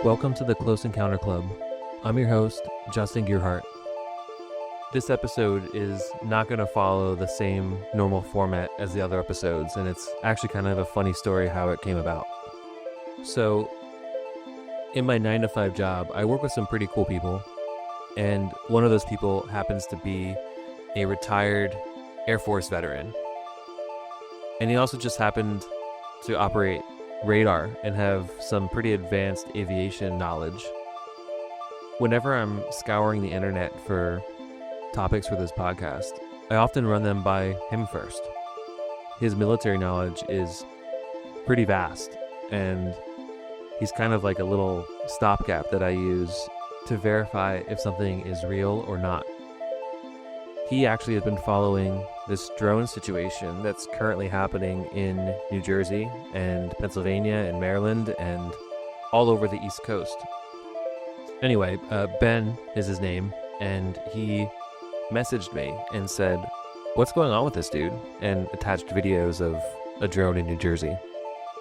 Welcome to the Close Encounter Club. I'm your host, Justin Gearhart. This episode is not going to follow the same normal format as the other episodes, and it's actually kind of a funny story how it came about. So, in my 9-to-5 job, I work with some pretty cool people, and one of those people happens to be a retired Air Force veteran. And he also just happened to operate radar and have some pretty advanced aviation knowledge. Whenever I'm scouring the internet for topics for this podcast, I often run them by him first. His military knowledge is pretty vast, and he's kind of like a little stopgap that I use to verify if something is real or not. He actually has been following this drone situation that's currently happening in New Jersey and Pennsylvania and Maryland and all over the East Coast. Anyway, Ben is his name, and he messaged me and said, "What's going on with this dude?" and attached videos of a drone in New Jersey.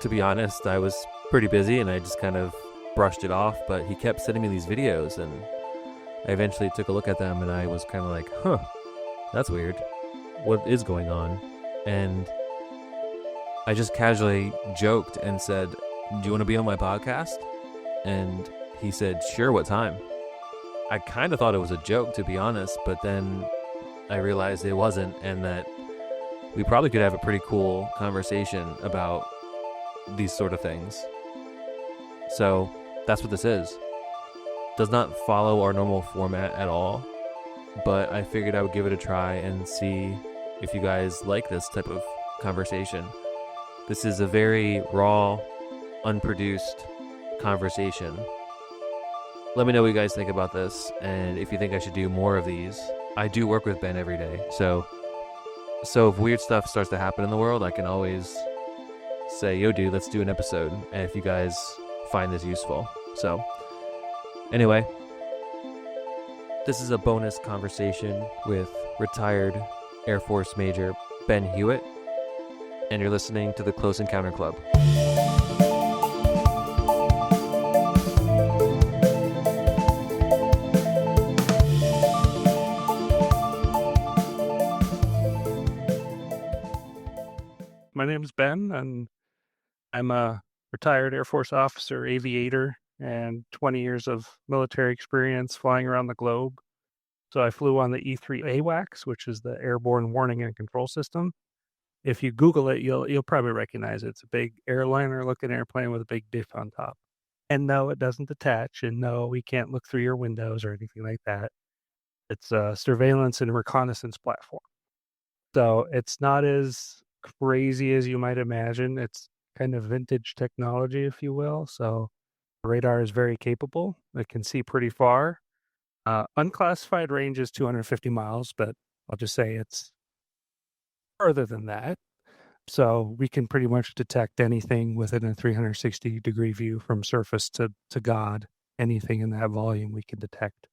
To be honest, I was pretty busy and I just kind of brushed it off, but he kept sending me these videos, and I eventually took a look at them and I was kind of like, that's weird. What is going on? And I just casually joked and said, "Do you want to be on my podcast?" And he said, "Sure, what time?" I kind of thought it was a joke, to be honest, but then I realized it wasn't, and that we probably could have a pretty cool conversation about these sort of things. So that's what this is. Does not follow our normal format at all, but I figured I would give it a try and see if you guys like this type of conversation. This is a very raw, unproduced conversation. Let me know what you guys think about this, and if you think I should do more of these. I do work with Ben every day, so if weird stuff starts to happen in the world, I can always say, "Yo, dude, let's do an episode," and if you guys find this useful. So, anyway, this is a bonus conversation with retired Air Force Major Ben Hewitt, and you're listening to the Close Encounter Club. My name's Ben, and I'm a retired Air Force officer, aviator, and 20 years of military experience flying around the globe. So I flew on the E-3 AWACS, which is the Airborne Warning and Control System. If you Google it, you'll probably recognize it. It's a big airliner-looking airplane with a big diff on top. And no, it doesn't detach, and no, we can't look through your windows or anything like that. It's a surveillance and reconnaissance platform. So it's not as crazy as you might imagine. It's kind of vintage technology, if you will. So the radar is very capable. It can see pretty far. Unclassified range is 250 miles, but I'll just say it's further than that. So we can pretty much detect anything within a 360-degree view from surface to God. Anything in that volume we can detect.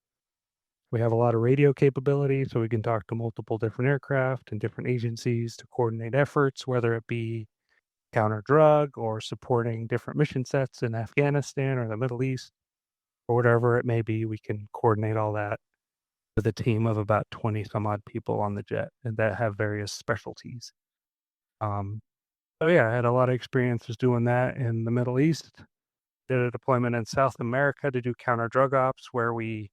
We have a lot of radio capability, so we can talk to multiple different aircraft and different agencies to coordinate efforts, whether it be counter-drug or supporting different mission sets in Afghanistan or the Middle East, or whatever it may be. We can coordinate all that with a team of about 20 some odd people on the jet and that have various specialties. So yeah, I had a lot of experiences doing that in the Middle East. Did a deployment in South America to do counter-drug ops, where we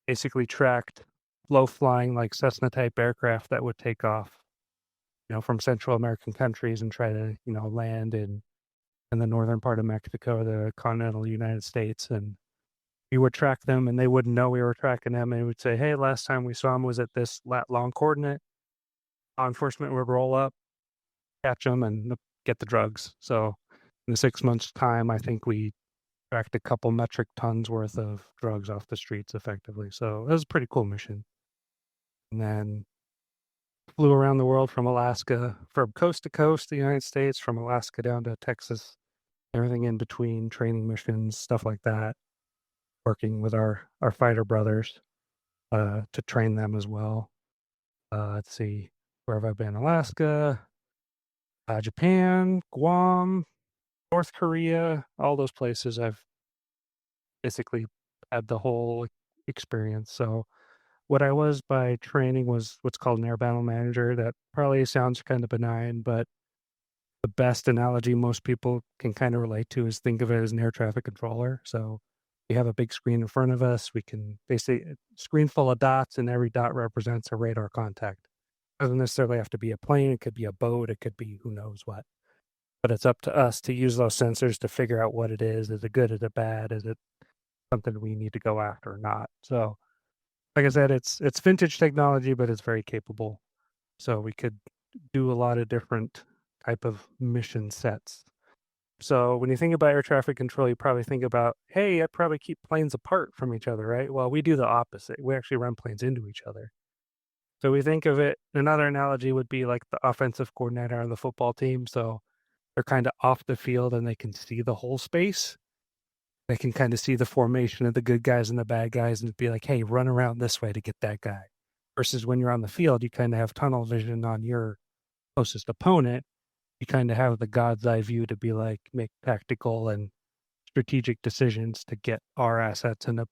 basically tracked low-flying, like Cessna-type aircraft that would take off, from Central American countries and try to, land in the northern part of Mexico, the continental United States. And we would track them, and they wouldn't know we were tracking them. And we would say, "Hey, last time we saw them was at this lat-long coordinate." Law enforcement would roll up, catch them, and get the drugs. So in the 6 months' time, I think we tracked a couple metric tons worth of drugs off the streets effectively. So it was a pretty cool mission. And then flew around the world from Alaska, from coast to coast, the United States, from Alaska down to Texas, everything in between, training missions, stuff like that, working with our fighter brothers to train them as well. Let's see, where have I been? Alaska, Japan, Guam, North Korea, all those places I've basically had the whole experience. So what I was by training was what's called an air battle manager. That probably sounds kind of benign, but the best analogy most people can kind of relate to is think of it as an air traffic controller. So we have a big screen in front of us. We can basically screen full of dots, and every dot represents a radar contact. It doesn't necessarily have to be a plane. It could be a boat. It could be who knows what. But it's up to us to use those sensors to figure out what it is. Is it good? Is it bad? Is it something we need to go after or not? So, like I said, it's vintage technology, but it's very capable. So we could do a lot of different type of mission sets. So when you think about air traffic control, you probably think about, hey, I probably keep planes apart from each other, right? Well, we do the opposite. We actually run planes into each other. So we think of it, another analogy would be like the offensive coordinator on the football team. So they're kind of off the field and they can see the whole space. They can kind of see the formation of the good guys and the bad guys and be like, hey, run around this way to get that guy. Versus when you're on the field, you kind of have tunnel vision on your closest opponent. You kind of have the God's eye view to be like, make tactical and strategic decisions to get our assets in a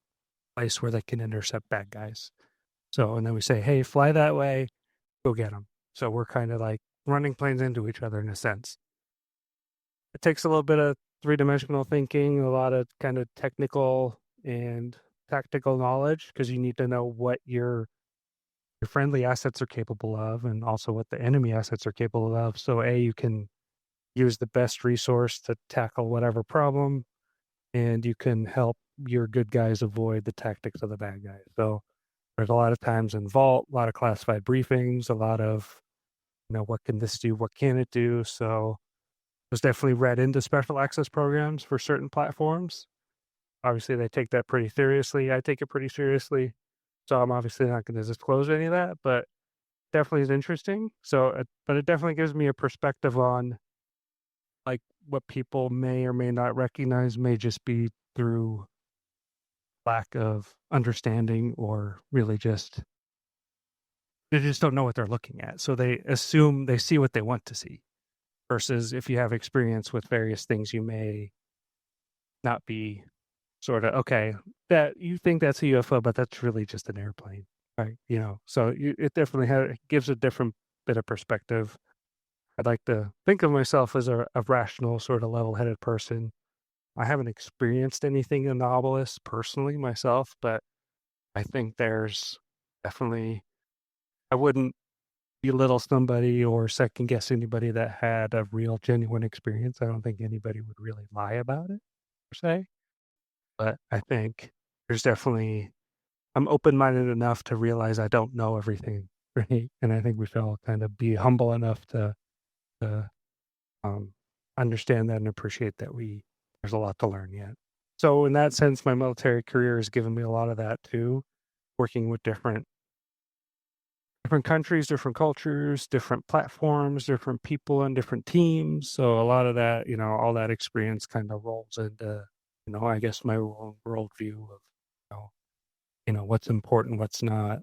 place where they can intercept bad guys. So, and then we say, hey, fly that way, go get them. So we're kind of like running planes into each other in a sense. It takes a little bit of three-dimensional thinking, a lot of kind of technical and tactical knowledge, because you need to know what your friendly assets are capable of and also what the enemy assets are capable of. So you can use the best resource to tackle whatever problem, and you can help your good guys avoid the tactics of the bad guys. So there's a lot of times in Vault, a lot of classified briefings, a lot of, what can this do? What can it do? So I was definitely read into special access programs for certain platforms. Obviously, they take that pretty seriously. I take it pretty seriously. So I'm obviously not going to disclose any of that, but definitely is interesting. So, but it definitely gives me a perspective on like what people may or may not recognize may just be through lack of understanding or really just they just don't know what they're looking at. So they assume they see what they want to see. Versus if you have experience with various things, you may not be sort of okay that you think that's a UFO, but that's really just an airplane, right? So it definitely it gives a different bit of perspective. I'd like to think of myself as a rational, sort of level-headed person. I haven't experienced anything anomalous personally myself, but I think there's definitely I wouldn't belittle somebody or second guess anybody that had a real genuine experience. I don't think anybody would really lie about it per se. But I think there's definitely I'm open-minded enough to realize I don't know everything, right? And I think we should all kind of be humble enough to understand that and appreciate that there's a lot to learn yet. So in that sense, my military career has given me a lot of that too, working with different countries, different cultures, different platforms, different people and different teams. So a lot of that, all that experience kind of rolls into, I guess my own worldview of, what's important, what's not,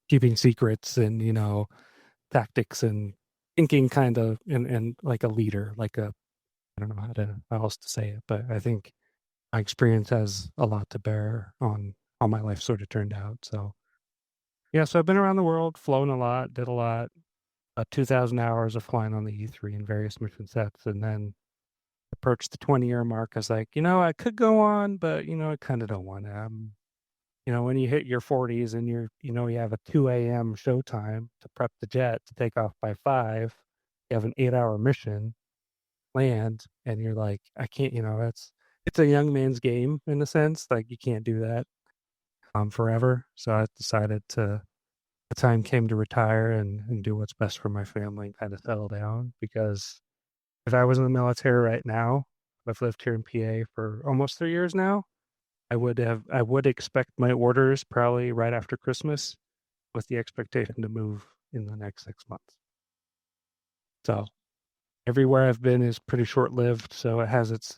keeping secrets and, tactics and thinking kind of and like a leader, like I don't know how else to say it, but I think my experience has a lot to bear on how my life sort of turned out. So yeah, so I've been around the world, flown a lot, did a lot, 2,000 hours of flying on the E-3 in various mission sets, and then approached the 20-year mark. I was like, I could go on, but I kind of don't want to. When you hit your 40s and you have a 2 a.m. showtime to prep the jet to take off by 5, you have an 8-hour mission, land, and you're like, I can't, it's a young man's game in a sense. Like you can't do that forever. So I decided the time came to retire and do what's best for my family and kind of settle down. Because if I was in the military right now, I've lived here in PA for almost 3 years now. I would expect my orders probably right after Christmas with the expectation to move in the next 6 months. So everywhere I've been is pretty short lived. So it has its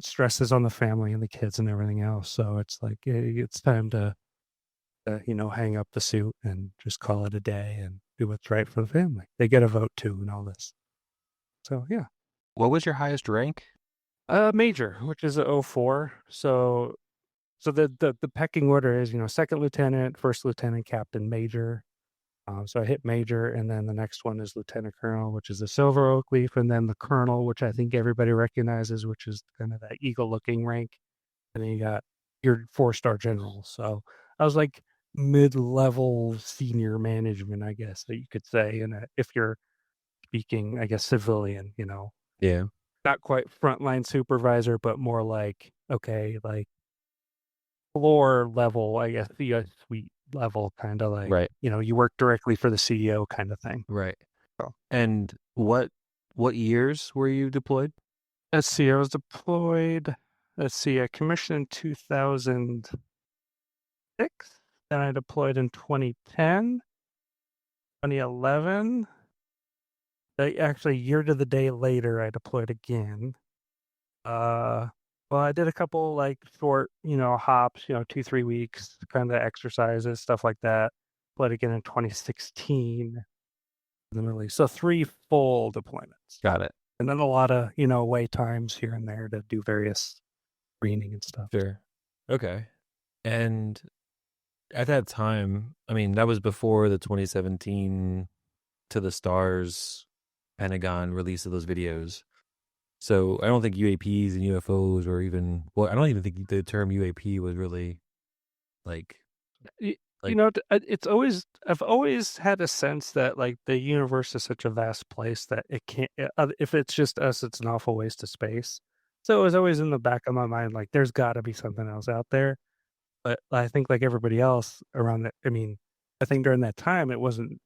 stresses on the family and the kids and everything else. So it's like, it's time to hang up the suit and just call it a day and do what's right for the family. They get a vote too and all this. So yeah. What was your highest rank? Major, which is a '04. So the pecking order is, second lieutenant, first lieutenant, captain, major. So I hit major, and then the next one is lieutenant colonel, which is a silver oak leaf, and then the colonel, which I think everybody recognizes, which is kind of that eagle-looking rank. And then you got your 4-star general. So I was like mid-level senior management, I guess that you could say, and if you're speaking, I guess, civilian, Yeah. not quite frontline supervisor, but more like, okay, like floor level, I guess, the suite level, kind of like, Right. you work directly for the CEO kind of thing. Right. So And what years were you deployed? let's see, I was deployed. Let's see, I commissioned in 2006. Then I deployed in 2010, 2011. Actually, a year to the day later, I deployed again. Well, I did a couple like short, hops, 2-3 weeks, kind of exercises, stuff like that. Deployed again in 2016 in the Middle East. So 3 full deployments. Got it. And then a lot of, wait times here and there to do various screening and stuff. Sure. Okay. And at that time, I mean, that was before the 2017 To the Stars Pentagon release of those videos. So I don't think UAPs and UFOs or even, well, I don't even think the term UAP was really like, like It's always, I've always had a sense that like the universe is such a vast place that it can't, if it's just us, it's an awful waste of space. So it was always in the back of my mind, like there's got to be something else out there. But I think like everybody else around that, I think during that time, it wasn't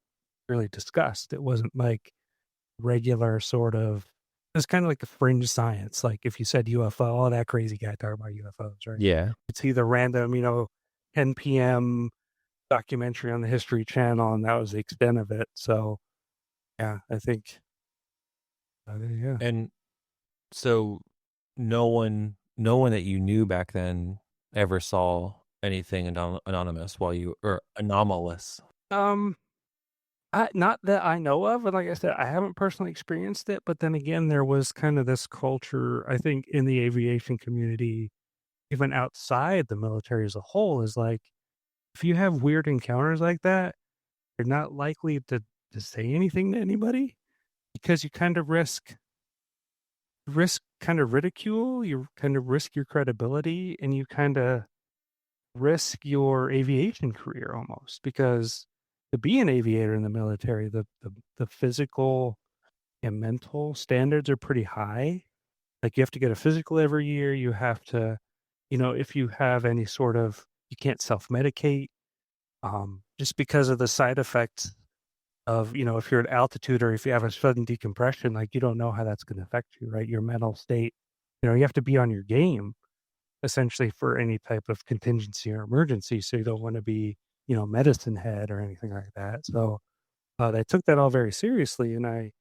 really discussed. It wasn't like regular sort of, it's kind of like a fringe science. Like if you said UFO, oh, that crazy guy talking about UFOs, right? yeah. It's either random, 10 p.m. documentary on the History Channel, and that was the extent of it. So, yeah, I think, yeah. And so no one that you knew back then ever saw anything anonymous while you, or anomalous. Um, not that I know of, and like I said, I haven't personally experienced it. But then again, there was kind of this culture, I think, in the aviation community, even outside the military as a whole, is like if you have weird encounters like that, you're not likely to say anything to anybody because you kind of risk kind of ridicule, you kind of risk your credibility, and you kind of risk your aviation career almost, because to be an aviator in the military, the physical and mental standards are pretty high. Like you have to get a physical every year. You have to, if you have any sort of, you can't self-medicate, just because of the side effects of, if you're at altitude or if you have a sudden decompression, like you don't know how that's going to affect you, right? Your mental state, you have to be on your game essentially for any type of contingency or emergency. So you don't want to be, medicine head or anything like that. So they took that all very seriously. And I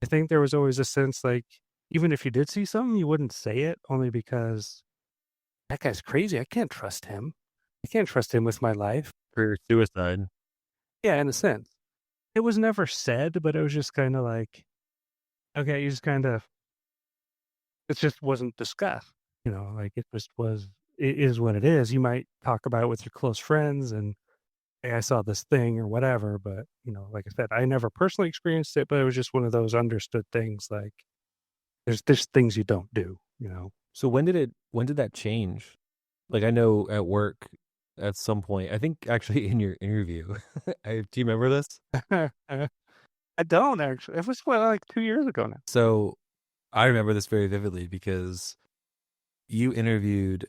think there was always a sense like, even if you did see something, you wouldn't say it only because that guy's crazy. I can't trust him. I can't trust him with my life. Career suicide. Yeah, in a sense. It was never said, but it was just kind of like, okay, you just kind of, it just wasn't discussed. Like it just was, it is what it is. You might talk about it with your close friends and, hey, I saw this thing or whatever. But, like I said, I never personally experienced it, but it was just one of those understood things. Like there's things you don't do. So when did that change? Like I know at work at some point, I think actually in your interview, do you remember this? I don't actually. It was like 2 years ago now. So I remember this very vividly because you interviewed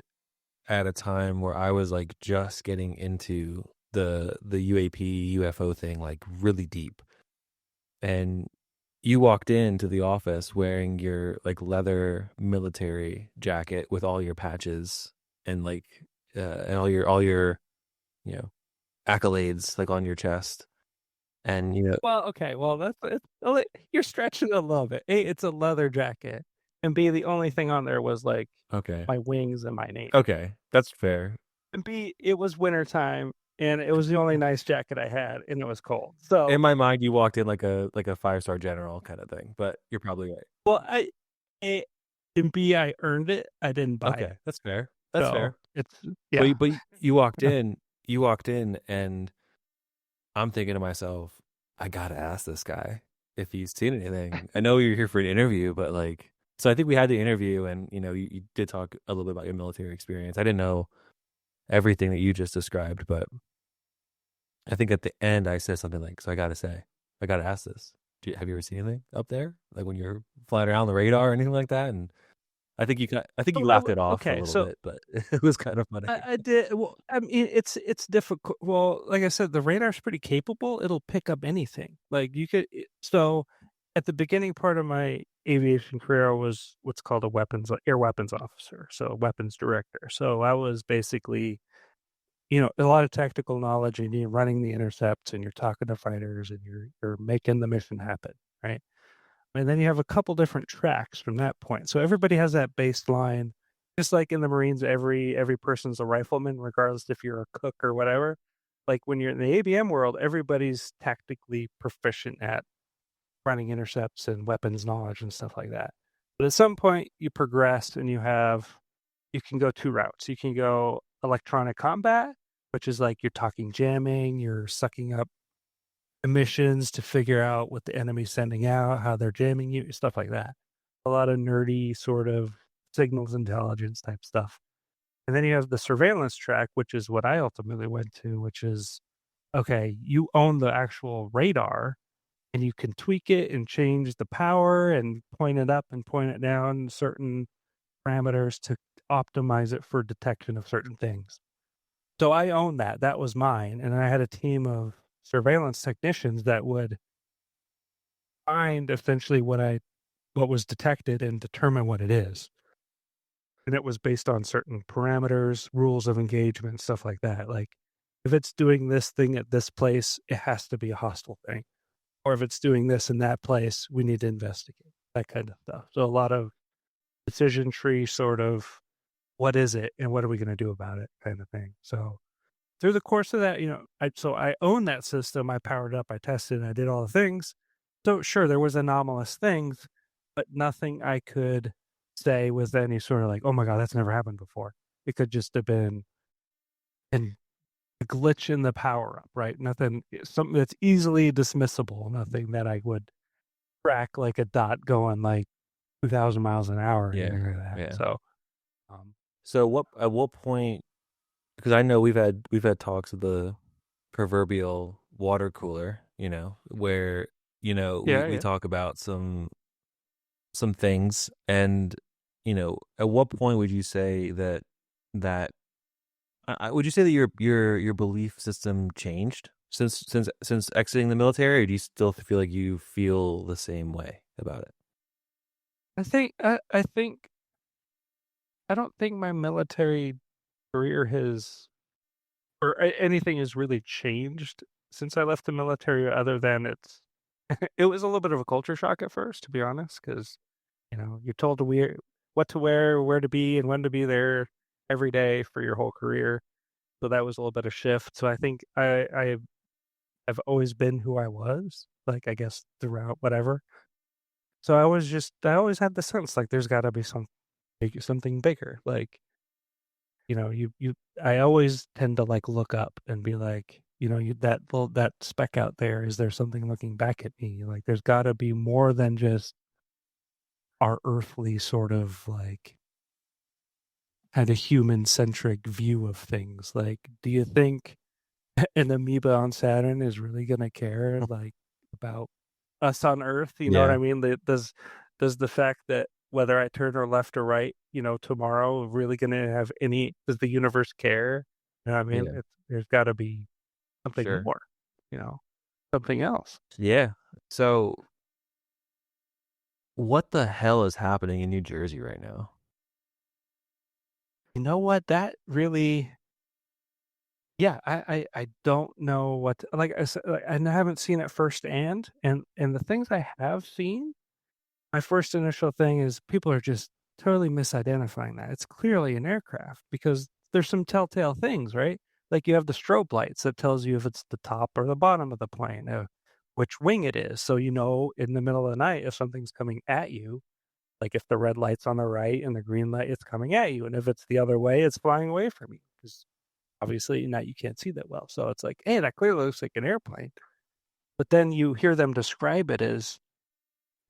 at a time where I was like just getting into the UAP UFO thing like really deep. And you walked into the office wearing your like leather military jacket with all your patches and like and all your accolades like on your chest. And Well, okay. Well, you're stretching it a little bit. A, it's a leather jacket, and B, the only thing on there was like okay. my wings and my name. Okay, that's fair. And B, it was wintertime, and it was the only nice jacket I had, and it was cold. So In my mind, you walked in like a 5-star general kind of thing, but you're probably right. well, and B, I earned it. I didn't buy Okay, it. that's fair. That's So fair. it's But yeah. you walked in, and I'm thinking to myself, I gotta ask this guy if he's seen anything. I know you're here for an interview, but like, so I think we had the interview, and you did talk a little bit about your military experience. I didn't know everything that you just described, but I think at the end I said something like, "So I gotta ask this. Have you ever seen anything up there, like when you're flying around the radar or anything like that?" And I think you laughed it off a Okay, little so bit, but it was kind of funny. I did. Well, I mean, it's difficult. Well, like I said, the radar's pretty capable. It'll pick up anything. Like you could. So, at the beginning part of my aviation career, I was what's called a air weapons officer, so a weapons director. So I was basically, a lot of tactical knowledge, and you're running the intercepts, and you're talking to fighters, and you're making the mission happen, right? And then you have a couple different tracks from that point. So everybody has that baseline, just like in the Marines, every person's a rifleman, regardless if you're a cook or whatever. Like when you're in the ABM world, everybody's tactically proficient at running intercepts and weapons knowledge and stuff like that. But at some point you progress and you can go two routes. You can go electronic combat, which is like you're talking jamming, you're sucking up emissions to figure out what the enemy's sending out, how they're jamming you, stuff like that. A lot of nerdy sort of signals intelligence type stuff. And then you have the surveillance track, which is what I ultimately went to, which is okay, you own the actual radar and you can tweak it and change the power and point it up and point it down certain parameters to optimize it for detection of certain things. So I owned that. That was mine. And I had a team of surveillance technicians that would find essentially what was detected and determine what it is. And it was based on certain parameters, rules of engagement, stuff like that. Like if it's doing this thing at this place, it has to be a hostile thing. Or if it's doing this in that place, we need to investigate. That kind of stuff. So a lot of decision tree sort of what is it and what are we going to do about it kind of thing. So through the course of that, I owned that system. I powered up, I tested, I did all the things. So sure, there was anomalous things, but nothing I could say was any sort of like, oh my God, that's never happened before. It could just have been a glitch in the power up, right? Nothing, something that's easily dismissible, nothing that I would track like a dot going like 2,000 miles an hour or Yeah, anything like that. yeah. So, um, So at what point? Because I know we've had talks of the proverbial water cooler, where yeah, we yeah. talk about some things, and at what point would you say that would you say that your belief system changed since exiting the military, or do you still feel like you feel the same way about it? I don't think my military career has anything has really changed since I left the military other than it was a little bit of a culture shock at first, to be honest, because you're told to wear what to wear, where to be, and when to be there every day for your whole career. So that was a little bit of shift. So I think I've always been who I was, like I guess throughout whatever. So I always had the sense like there's got to be something bigger. Like you I always tend to like look up and be like, that speck out there, is there something looking back at me? Like there's got to be more than just our earthly sort of like kind of human centric view of things. Like, do you think an amoeba on Saturn is really going to care like about us on Earth? You know what Yeah, I mean? Does the fact that whether I turn or left or right, tomorrow really going to have any? Does the universe care? You know what I mean? yeah, There's got to be something sure, more. You know, something else. yeah. So, what the hell is happening in New Jersey right now? You know what? That really. Yeah, I don't know like I said, like, I haven't seen it firsthand, and the things I have seen, my first initial thing is people are just totally misidentifying that. It's clearly an aircraft because there's some telltale things, right? Like you have the strobe lights that tells you if it's the top or the bottom of the plane, which wing it is, so in the middle of the night if something's coming at you, Like if the red light's on the right and the green light, it's coming at you. And if it's the other way, it's flying away from you. Because obviously now you can't see that well. So it's like, hey, that clearly looks like an airplane. But then you hear them describe it as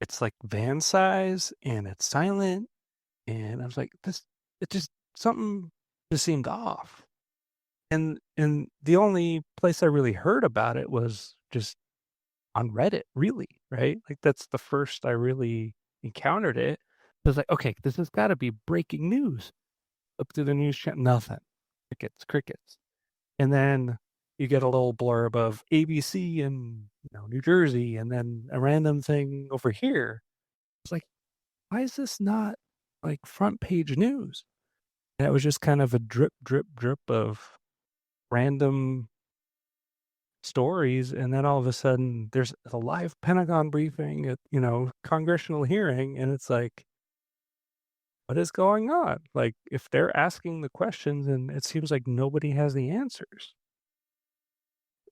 it's like van size and it's silent. And I was like, it just, something just seemed off. And the only place I really heard about it was just on Reddit, really, right? Like that's the first I really encountered it. I was like, okay, this has got to be breaking news. Up to the news channel, nothing. Crickets. And then you get a little blurb of ABC in New Jersey, and then a random thing over here. It's like, why is this not like front page news? And it was just kind of a drip, drip, drip of random stories, and then all of a sudden there's a live Pentagon briefing at congressional hearing, and it's like, what is going on? Like, if they're asking the questions and it seems like nobody has the answers,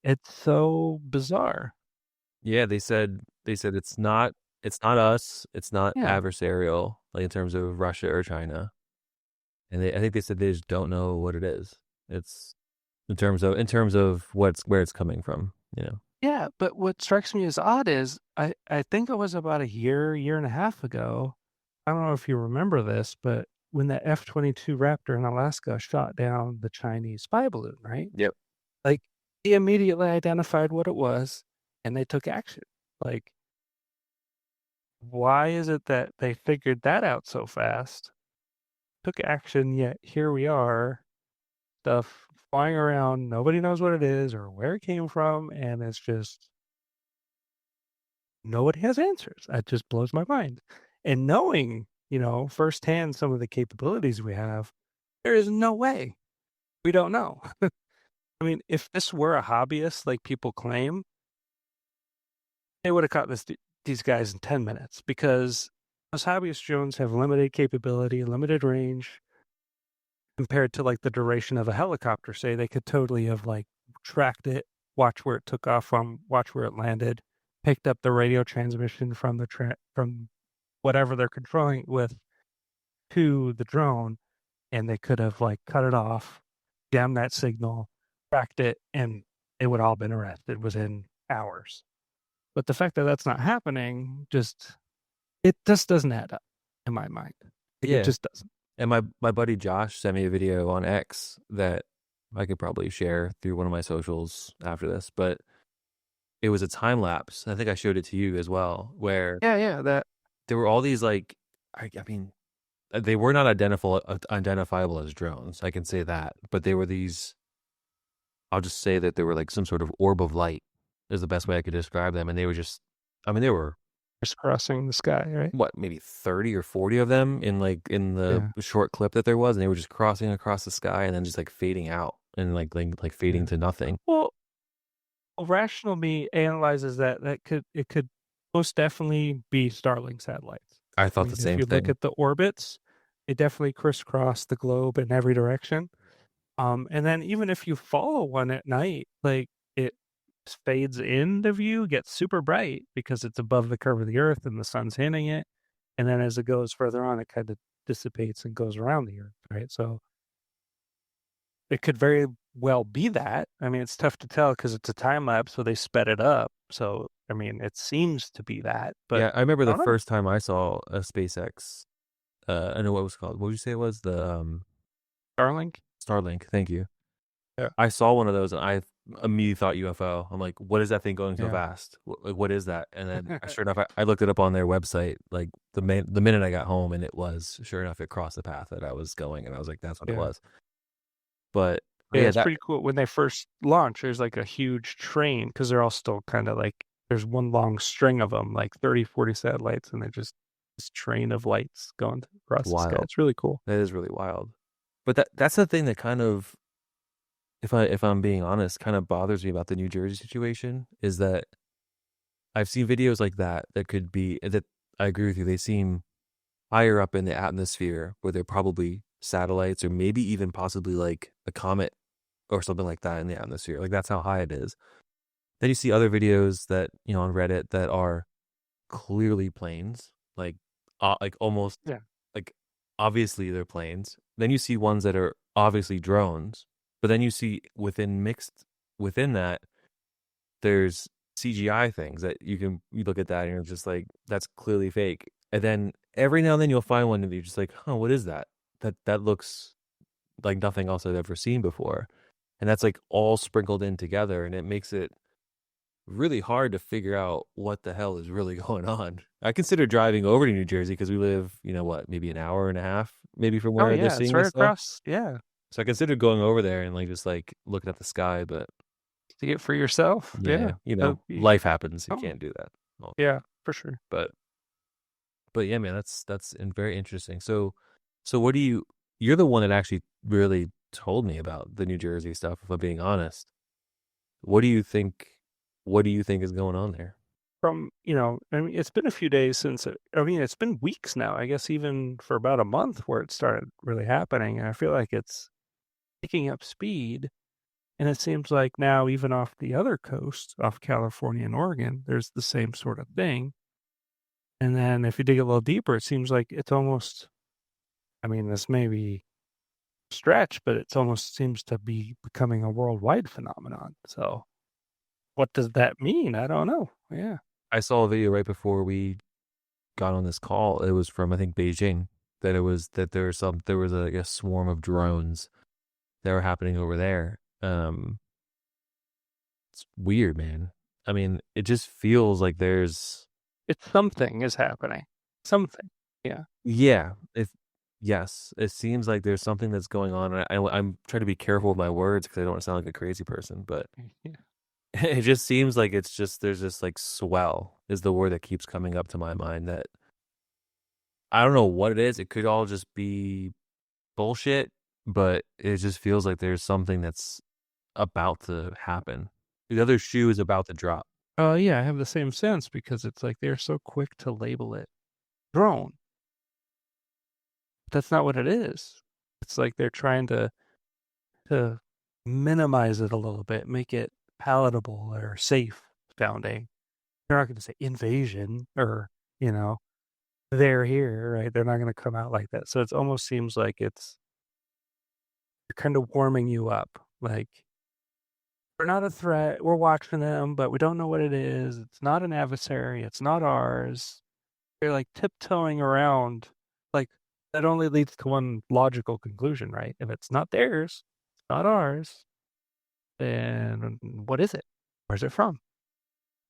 it's so bizarre. Yeah, they said it's not us, it's not Yeah, adversarial, like in terms of Russia or China. And I think they said they just don't know what it is. It's in terms of where it's coming from, you know. yeah. But what strikes me as odd is I think it was about a year and a half ago. I don't know if you remember this, but when the F-22 Raptor in Alaska shot down the Chinese spy balloon, right? Yep. Like, they immediately identified what it was and they took action. Like, why is it that they figured that out so fast, took action, yet here we are, stuff flying around, nobody knows what it is or where it came from, and it's just nobody has answers. That just blows my mind. And knowing, firsthand some of the capabilities we have, there is no way we don't know. I mean, if this were a hobbyist like people claim, they would have caught these guys in 10 minutes, because those hobbyist drones have limited capability, limited range compared to like the duration of a helicopter. Say they could totally have like tracked it, watch where it took off from, watch where it landed, picked up the radio transmission from from whatever they're controlling it with to the drone, and they could have like cut it off, jammed that signal, tracked it, and it would all been arrested within hours. But the fact that that's not happening it just doesn't add up in my mind. Like, it Yeah. just doesn't. And my buddy Josh sent me a video on X that I could probably share through one of my socials after this, but it was a time lapse. I think I showed it to you as well, where Yeah, that. there were all these like, I mean, they were not identifiable as drones. I can say that, but they were these. I'll just say that they were like some sort of orb of light is the best way I could describe them, and they were just. I mean, they were Crisscrossing the sky, right? what, maybe 30 or 40 of them in the Yeah. short clip that there was, and they were just crossing across the sky and then just like fading out and like fading Yeah. to nothing. Well, rational me analyzes that it could most definitely be Starlink satellites. I I thought the mean, same if you look thing. at the orbits, they definitely crisscross the globe in every direction. And then even if you follow one at night, like, it fades into view, gets super bright because it's above the curve of the Earth and the sun's hitting it. And then as it goes further on, it kind of dissipates and goes around the Earth, right? So it could very well be that. I mean, it's tough to tell because it's a time lapse, so they sped it up. So, I mean, it seems to be that, but Yeah, I remember I the don't know. first time I saw a SpaceX. I know what it was called. What would you say it was? The Starlink? Starlink. Thank you. Yeah. I saw one of those and I immediately thought UFO. I'm like, what is that thing going so Yeah. fast? Like, what is that? And then sure enough, I looked it up on their website like the minute I got home, and it was sure enough, it crossed the path that I was going, and I was like, that's what it Yeah. was. But Yeah, yeah, it's pretty cool. When they first launch, there's like a huge train because they're all still kind of like, there's one long string of them, like 30, 40 satellites, and they're just this train of lights going across the sky. wild. It's really cool. That is really wild. But that's the thing that kind of, if I'm being honest, kind of bothers me about the New Jersey situation, is that I've seen videos like that could be that I agree with you. They seem higher up in the atmosphere where they're probably satellites or maybe even possibly like a comet or something like that in the atmosphere. Like that's how high it is. Then you see other videos that, on Reddit that are clearly planes, like like almost Yeah. like obviously they're planes. Then you see ones that are obviously drones, but then you see mixed within that there's CGI things that you look at that and you're just like that's clearly fake. And then every now and then you'll find one and you're just like, huh, what is that? That looks like nothing else I've ever seen before. And that's like all sprinkled in together, and it makes it really hard to figure out what the hell is really going on. I consider driving over to New Jersey because we live, maybe an hour and a half, maybe from Oh where they're yeah, it's seeing right this stuff. across. Yeah, So I considered going over there and like just like looking at the sky, but see it for yourself. yeah, Yeah. life happens. You Oh can't do that. Well, yeah, for sure. but yeah, man, that's very interesting. So what do you're the one that actually really told me about the New Jersey stuff, if I'm being honest. What do you think is going on there? I mean, it's been a few days since, it's been weeks now, I guess even for about a month where it started really happening. And I feel like it's picking up speed. And it seems like now, even off the other coast, off California and Oregon, there's the same sort of thing. And then if you dig a little deeper, it seems like it's almost, this may be a stretch, but it almost seems to be becoming a worldwide phenomenon. So what does that mean? I don't know. Yeah. I saw a video right before we got on this call. It was from I think Beijing that there was a swarm of drones that were happening over there. It's weird, man. I mean, it just feels like there's It's something is happening. Something. Yeah. yeah, yes, it seems like there's something that's going on. I'm trying to be careful with my words because I don't want to sound like a crazy person, but Yeah. it just seems like there's this like swell is the word that keeps coming up to my mind that I don't know what it is. It could all just be bullshit, but it just feels like there's something that's about to happen. The other shoe is about to drop. Yeah, I have the same sense because it's like they're so quick to label it drone. That's not what it is. It's like they're trying to minimize it a little bit, make it palatable or safe sounding. They're not going to say invasion or, you know, they're here, right? They're not going to come out like that. So it almost seems like it's kind of warming you up. Like, we're not a threat. We're watching them, but we don't know what it is. It's not an adversary. It's not ours. They're like tiptoeing around. Like, that only leads to one logical conclusion, right? If it's not theirs, it's not ours, then what is it? Where's it from?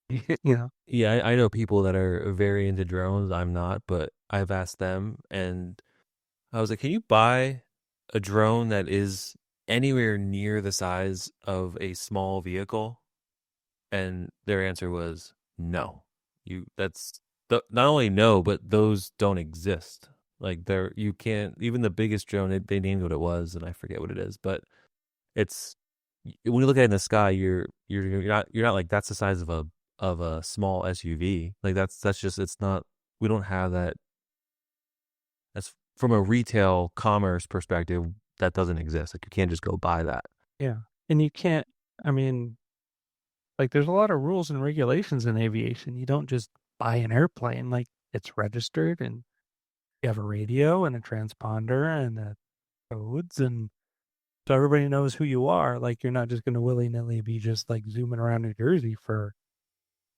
you know? Yeah, I know people that are very into drones. I'm not, but I've asked them and I was like, can you buy a drone that is anywhere near the size of a small vehicle? And their answer was no. Not only no, but those don't exist. Like you can't, even the biggest drone, they named what it was and I forget what it is, but it's, when you look at it in the sky, you're not like that's the size of a small SUV. Like that's just it's not. We don't have that. That's from a retail commerce perspective. That doesn't exist. Like you can't just go buy that. Yeah. And you can't, I mean, like, there's a lot of rules and regulations in aviation. You don't just buy an airplane. Like, it's registered and you have a radio and a transponder and codes, and so everybody knows who you are. Like, you're not just going to willy-nilly be just like zooming around New Jersey for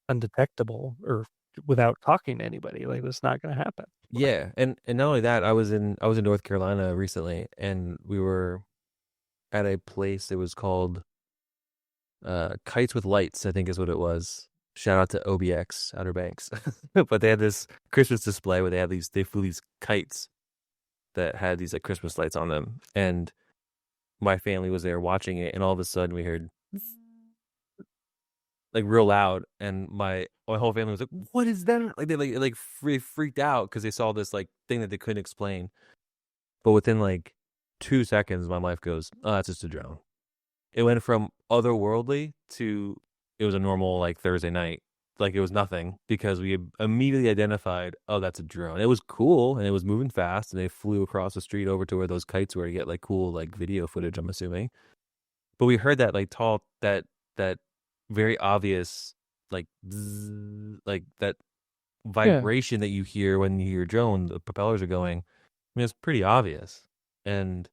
undetectable or without talking to anybody. Like, that's not going to happen. Yeah, and not only that, I was in North Carolina recently, and we were at a place. It was called Kites with Lights, I think is what it was. Shout out to OBX Outer Banks, but they had this Christmas display where they flew these kites that had these like Christmas lights on them, and my family was there watching it, and all of a sudden we heard like real loud, and my whole family was like, "What is that?" Like they freaked out because they saw this like thing that they couldn't explain. But within like 2 seconds, my wife goes, "Oh, that's just a drone." It went from otherworldly to it was a normal like Thursday night, like it was nothing because we immediately identified, "Oh, that's a drone." It was cool and it was moving fast, and they flew across the street over to where those kites were to get like cool like video footage. I'm assuming, but we heard that like tall that very obvious like bzzz, like that Yeah. vibration that you hear when you hear drone, the propellers are going. I mean, it's pretty obvious. And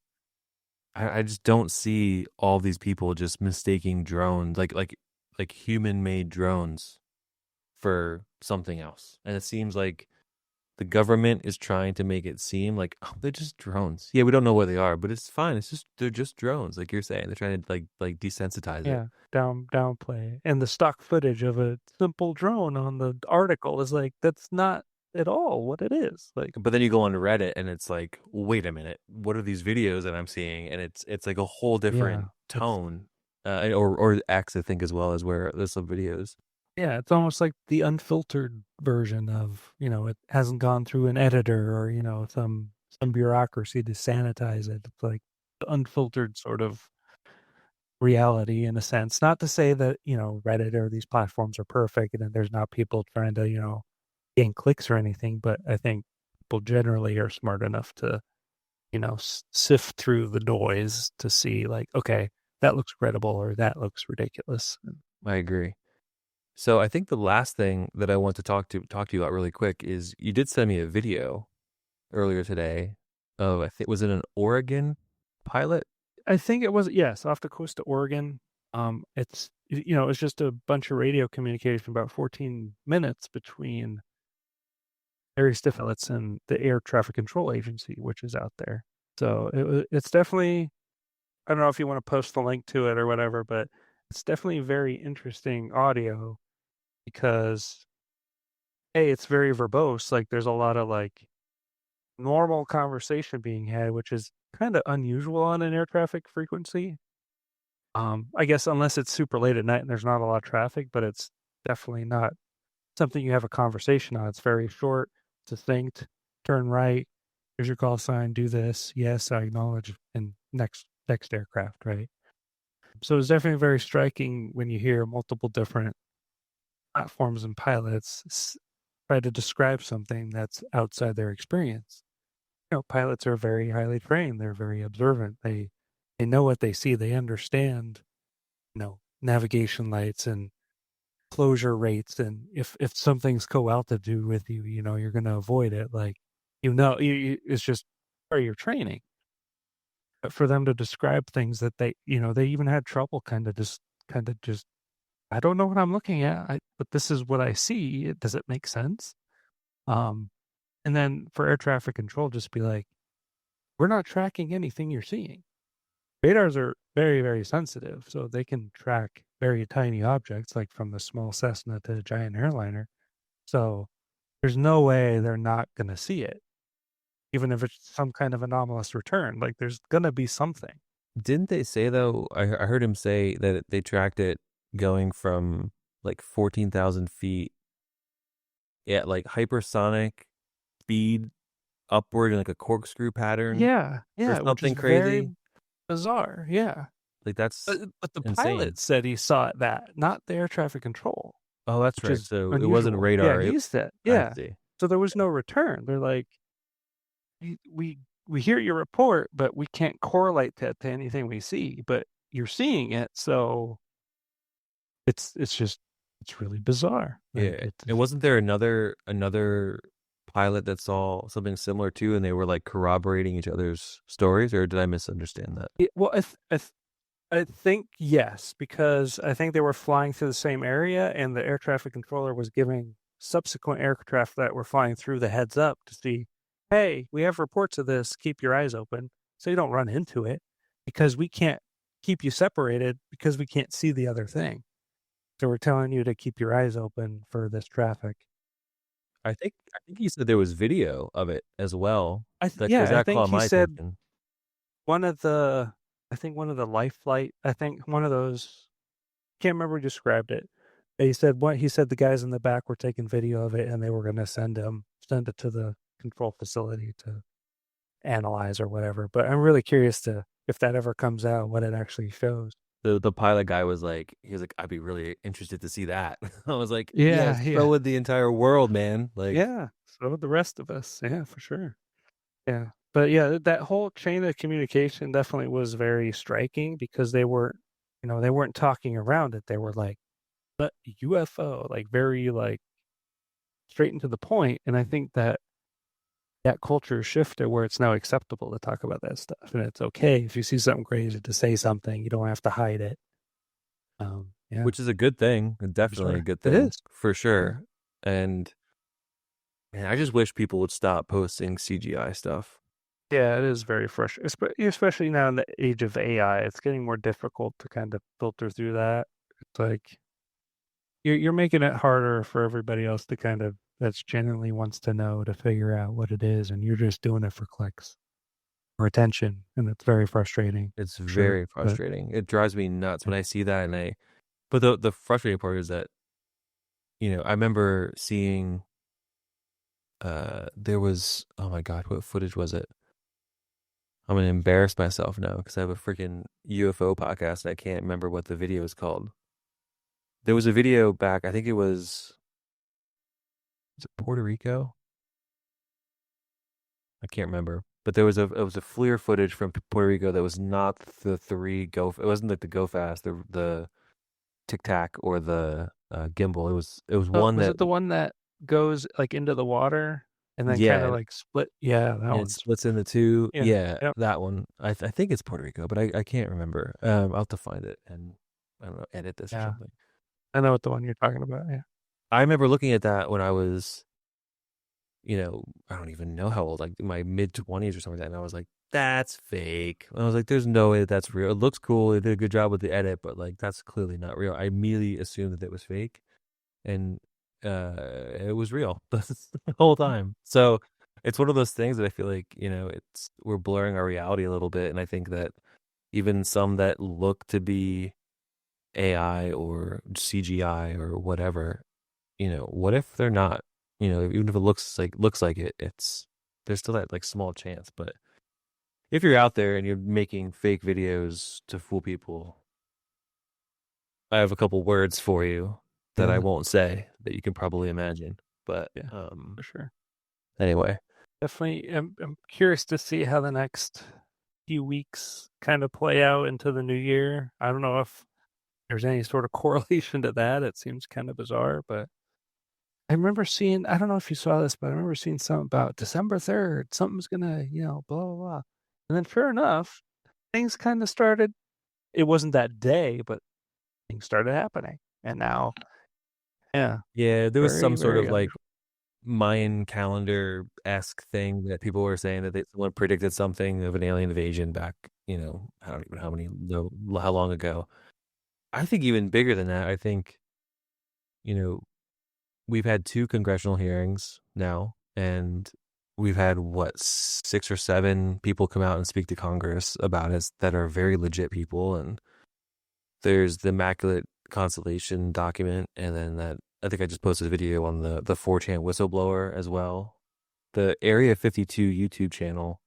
I just don't see all these people just mistaking drones, like human made drones for something else. And it seems like the government is trying to make it seem like, oh, they're just drones. Yeah, we don't know where they are, but it's fine. It's just they're just drones, like you're saying. They're trying to like desensitize it. Yeah, downplay. And the stock footage of a simple drone on the article is like, that's not at all what it is. Like, But then you go on Reddit and it's like, wait a minute, what are these videos that I'm seeing? And it's like a whole yeah, different it's tone, or X, I think, as well, as where there's some videos. yeah, it's almost like the unfiltered version of, it hasn't gone through an editor or, some bureaucracy to sanitize it. It's like the unfiltered sort of reality in a sense. Not to say that, Reddit or these platforms are perfect and that there's not people trying to, gain clicks or anything, but I think people generally are smart enough to, sift through the noise to see like, okay, that looks credible or that looks ridiculous. I agree. So I think the last thing that I want to talk to you about really quick is you did send me a video earlier today of, I think, was it an Oregon pilot? I think it was, yes, off the coast of Oregon. It's just a bunch of radio communication, about 14 minutes between Harry Stiffelitz and the Air Traffic Control Agency, which is out there. So it's definitely, I don't know if you want to post the link to it or whatever, but it's definitely very interesting audio because A, it's very verbose. Like there's a lot of like normal conversation being had, which is kind of unusual on an air traffic frequency. I guess unless it's super late at night and there's not a lot of traffic, but it's definitely not something you have a conversation on. It's very short, succinct, turn right, here's your call sign, do this, yes, I acknowledge, and next aircraft, right? So it's definitely very striking when you hear multiple different platforms and pilots try to describe something that's outside their experience. Pilots are very highly trained, they're very observant, they know what they see, they understand, navigation lights and closure rates, and if something's co-altitude with you, you're going to avoid it. Like, it's just part of your training. But for them to describe things that they even had trouble kind of just, I don't know what I'm looking at, but this is what I see. Does it make sense? Um, and then for air traffic control, just be like, we're not tracking anything you're seeing. Radars are very, very sensitive, so they can track very tiny objects, like from the small Cessna to the giant airliner. So there's no way they're not going to see it, even if it's some kind of anomalous return. Like there's going to be something. Didn't they say, though? I heard him say that they tracked it going from like 14,000 feet at like hypersonic speed upward in like a corkscrew pattern Yeah, or yeah, which is something very crazy. bizarre. Yeah. Like that's But the insane. pilot said he saw that, not the air traffic control, Oh, that's which right. is So it wasn't unusual. Yeah, radar. he said, I yeah. see. So there was no return. They're like, we hear your report, but we can't correlate that to anything we see. But you're seeing it, so it's really bizarre. Like Yeah. And wasn't there another pilot that saw something similar too, and they were like corroborating each other's stories, or did I misunderstand that? well, I think yes, because I think they were flying through the same area, and the air traffic controller was giving subsequent aircraft that were flying through the heads up to see, hey, we have reports of this. Keep your eyes open so you don't run into it, because we can't keep you separated because we can't see the other thing. So we're telling you to keep your eyes open for this traffic. I think he said there was video of it as well. Because I that think caught he my said attention. one of the, I think one of the life flight, I think one of those, can't remember who described it. He said the guys in the back were taking video of it and they were going to send it to the control facility to analyze or whatever. But I'm really curious to if that ever comes out, what it actually shows. The pilot guy was like, he was like, I'd be really interested to see that. I was like, yes, Yeah, so yeah, would the entire world, man. Like, yeah. So the rest of us, yeah, for sure. Yeah, but yeah, that whole chain of communication definitely was very striking because they weren't talking around it. They were like, but UFO, like very like straight into the point. And I think that culture shifted where it's now acceptable to talk about that stuff, and it's okay if you see something crazy to say something. You don't have to hide it. Yeah, which is a good thing, for definitely a sure. good It thing is. for Yeah. sure. And man, I just wish people would stop posting CGI stuff. Yeah, it is very frustrating, especially now in the age of AI. It's getting more difficult to kind of filter through that. It's like you're making it harder for everybody else to kind of that's genuinely wants to know to figure out what it is, and you're just doing it for clicks or attention, and it's very frustrating. It's Sure, very but frustrating. It drives me nuts yeah. when I see that, and I. But the frustrating part is that I remember seeing there was, oh my God, what footage was it? I'm gonna embarrass myself now because I have a freaking UFO podcast and I can't remember what the video is called. There was a video back, I think was it Puerto Rico? I can't remember. But it was a FLIR footage from Puerto Rico that was not the three go. It wasn't like the Go Fast, the Tic Tac or the gimbal. It was Oh, one was that it the one that goes like into the water and then kind yeah, of and like split? Yeah, that it one's splits into two. yeah, Yeah, yep, that one. I think it's Puerto Rico, but I can't remember. I'll have to find it and I don't know, edit this or yeah. something. I know what the one you're talking about. Yeah, I remember looking at that when I was, I don't even know how old, like my mid 20s or something like that. And I was like, that's fake. I was like, there's no way that that's real. It looks cool. They did a good job with the edit, but like, that's clearly not real. I immediately assumed that it was fake. And it was real the whole time. So it's one of those things that I feel like, we're blurring our reality a little bit. And I think that even some that look to be AI or CGI or whatever, what if they're not? Even if it looks like it, there's still that like small chance. But if you're out there and you're making fake videos to fool people, I have a couple words for you that I yeah, won't say that you can probably imagine. But yeah, for sure. anyway, Definitely, I'm curious to see how the next few weeks kind of play out into the new year. I don't know if there's any sort of correlation to that. It seems kind of bizarre, but I remember seeing, I don't know if you saw this, but I remember seeing something about December 3rd, something's gonna, blah, blah, blah. And then sure enough, things kind of started. It wasn't that day, but things started happening. And now, yeah, yeah, there was very, some sort very of like unusual. Mayan calendar-esque thing that people were saying that someone predicted something of an alien invasion back, I don't even know how long ago. I think even bigger than that. I think, you know, we've had two congressional hearings now, and we've had what, 6 or 7 people come out and speak to Congress about it that are very legit people. And there's the Immaculate Constellation document, and then that I think I just posted a video on the 4chan whistleblower as well. The Area 52 YouTube channel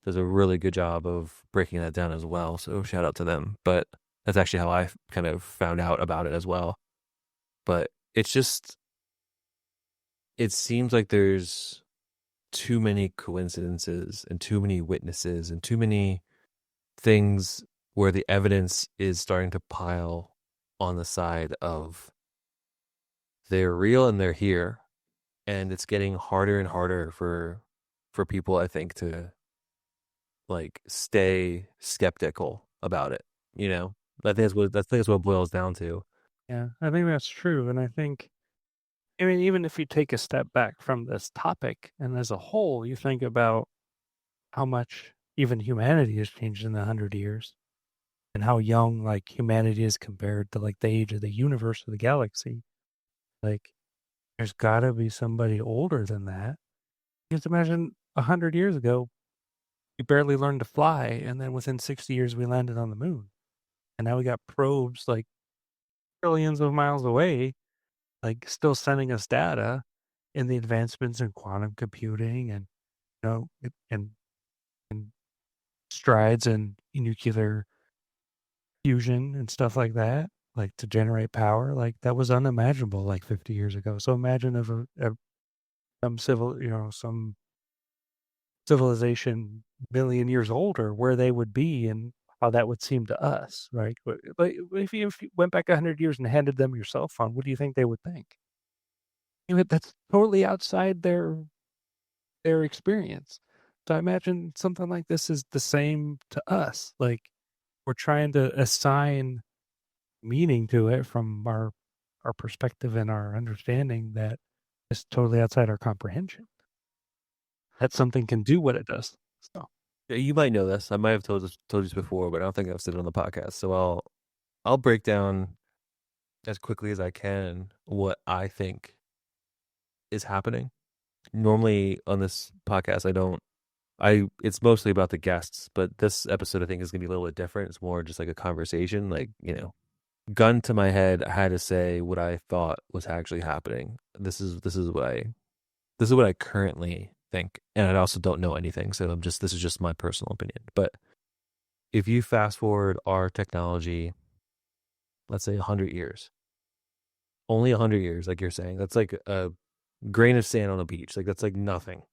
does a really good job of breaking that down as well. So shout out to them. But that's actually how I kind of found out about it as well. But it seems like there's too many coincidences and too many witnesses and too many things where the evidence is starting to pile on the side of they're real and they're here, and it's getting harder and harder for people, I think, to like stay skeptical about it. I think that's what it boils down to. Yeah, I think that's true. And I mean, even if you take a step back from this topic and as a whole, you think about how much even humanity has changed in 100 years and how young like humanity is compared to like the age of the universe or the galaxy. Like, there's got to be somebody older than that. Just imagine 100 years ago, we barely learned to fly, and then within 60 years, we landed on the moon. And now we got probes like trillions of miles away, like still sending us data in the advancements in quantum computing and and strides in nuclear fusion and stuff like that, like to generate power. Like that was unimaginable like 50 years ago. So imagine if some civilization million years older, where they would be and how that would seem to us, right? But if you went back 100 years and handed them your cell phone, what do you think they would think? that's totally outside their experience. So I imagine something like this is the same to us. Like we're trying to assign meaning to it from our perspective and our understanding that is totally outside our comprehension. That something can do what it does. So Yeah, you might know this. I might have told you this before, but I don't think I've said it on the podcast. So I'll break down as quickly as I can what I think is happening. Normally on this podcast, it's mostly about the guests, but this episode I think is gonna be a little bit different. It's more just like a conversation, like, gun to my head, I had to say what I thought was actually happening. This is what I currently think, and I also don't know anything, so this is just my personal opinion. But if you fast forward our technology, let's say 100 years, only 100 years, like you're saying, that's like a grain of sand on a beach. Like that's like nothing.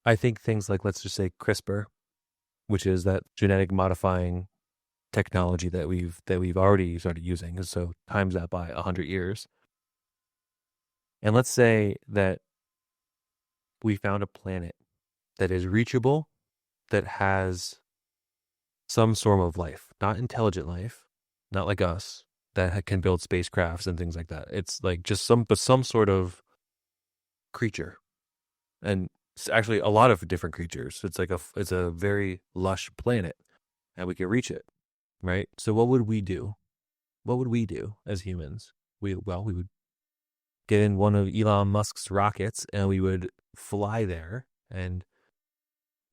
I think things like, let's just say CRISPR, which is that genetic modifying technology that we've already started using. So times that by 100 years. And let's say that we found a planet that is reachable, that has some form of life, not intelligent life, not like us, that can build spacecrafts and things like that. It's like just some sort of creature, and it's actually a lot of different creatures. It's a very lush planet, and we can reach it, right? So what would we do? What would we do as humans? We would get in one of Elon Musk's rockets, and we would fly there and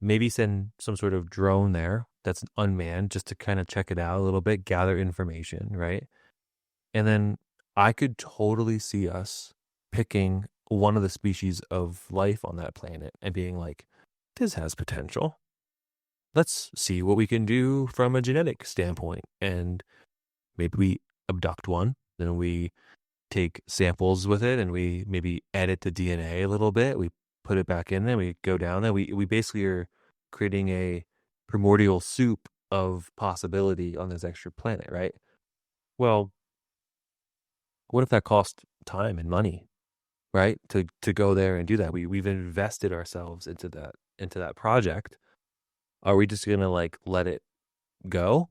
maybe send some sort of drone there that's unmanned just to kind of check it out a little bit, gather information, right? And then I could totally see us picking one of the species of life on that planet and being like, this has potential. Let's see what we can do from a genetic standpoint. And maybe we abduct one, then we take samples with it and we maybe edit the DNA a little bit. We put it back in there, we go down there. We basically are creating a primordial soup of possibility on this extra planet, right? Well, what if that cost time and money, right? To go there and do that. We've invested ourselves into that project. Are we just gonna like let it go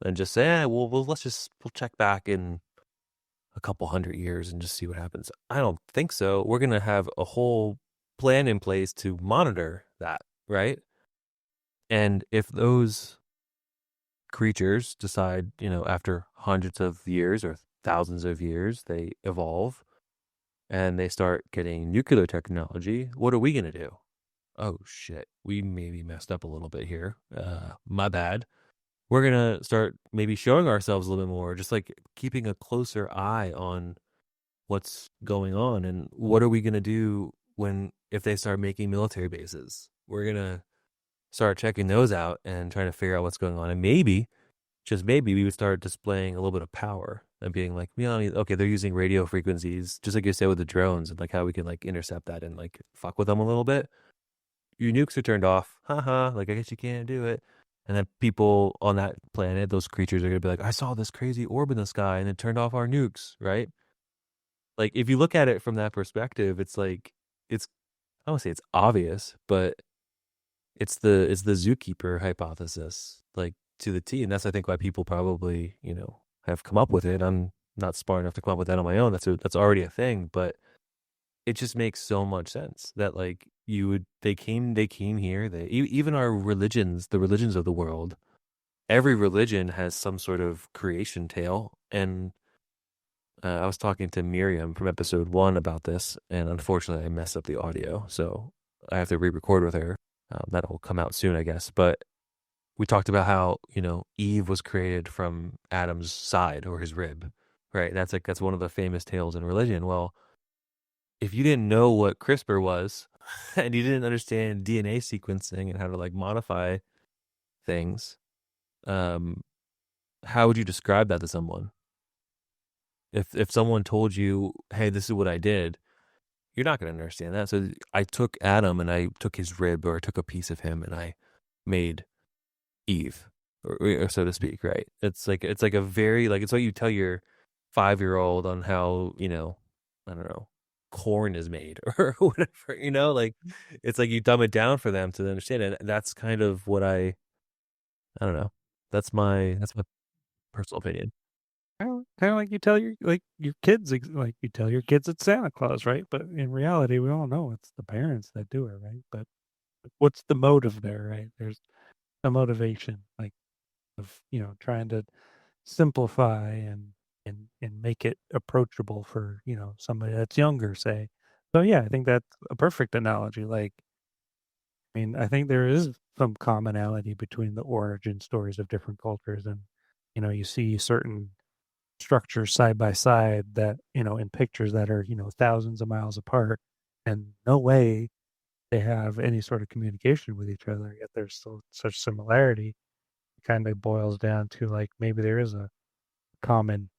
and just say, we'll check back in a couple 100 years and just see what happens? I don't think so. We're gonna have a whole plan in place to monitor that, right? And if those creatures decide, after hundreds of years or thousands of years, they evolve and they start getting nuclear technology, what are we going to do? Oh, shit. We maybe messed up a little bit here. My bad. We're going to start maybe showing ourselves a little bit more, just like keeping a closer eye on what's going on. And what are we going to do if they start making military bases? We're going to start checking those out and trying to figure out what's going on. And maybe, just maybe, we would start displaying a little bit of power and being like, okay, they're using radio frequencies, just like you said with the drones, and like how we can like intercept that and like fuck with them a little bit. Your nukes are turned off. Haha, like I guess you can't do it. And then people on that planet, those creatures are going to be like, I saw this crazy orb in the sky and it turned off our nukes, right? Like if you look at it from that perspective, it's like, I don't say it's obvious, but it's the zookeeper hypothesis, like to the T. And that's, I think, why people probably, have come up with it. I'm not smart enough to come up with that on my own. That's already a thing, but it just makes so much sense that like they came here. Even our religions, the religions of the world, every religion has some sort of creation tale. And I was talking to Miriam from episode 1 about this, and unfortunately I messed up the audio, so I have to re-record with her. That'll come out soon, I guess. But we talked about how, Eve was created from Adam's side or his rib, right? That's one of the famous tales in religion. Well, if you didn't know what CRISPR was and you didn't understand DNA sequencing and how to like modify things, how would you describe that to someone? If someone told you, hey, this is what I did, you're not going to understand that. So I took Adam and I took his rib, or I took a piece of him, and I made Eve, or so to speak, right? It's like a very, like, it's what you tell your 5-year-old on how, I don't know, corn is made or whatever, like it's like you dumb it down for them to understand it. And that's kind of what I don't know. That's my personal opinion. Kind of like you tell your kids, like you tell your kids it's Santa Claus, right? But in reality, we all know it's the parents that do it, right? But what's the motive there, right? There's a motivation, like of trying to simplify and make it approachable for somebody that's younger, say. So yeah, I think that's a perfect analogy. Like, I mean, I think there is some commonality between the origin stories of different cultures, and you see certain structures side by side that in pictures that are thousands of miles apart, and no way they have any sort of communication with each other, yet there's still such similarity. It kind of boils down to like maybe there is a common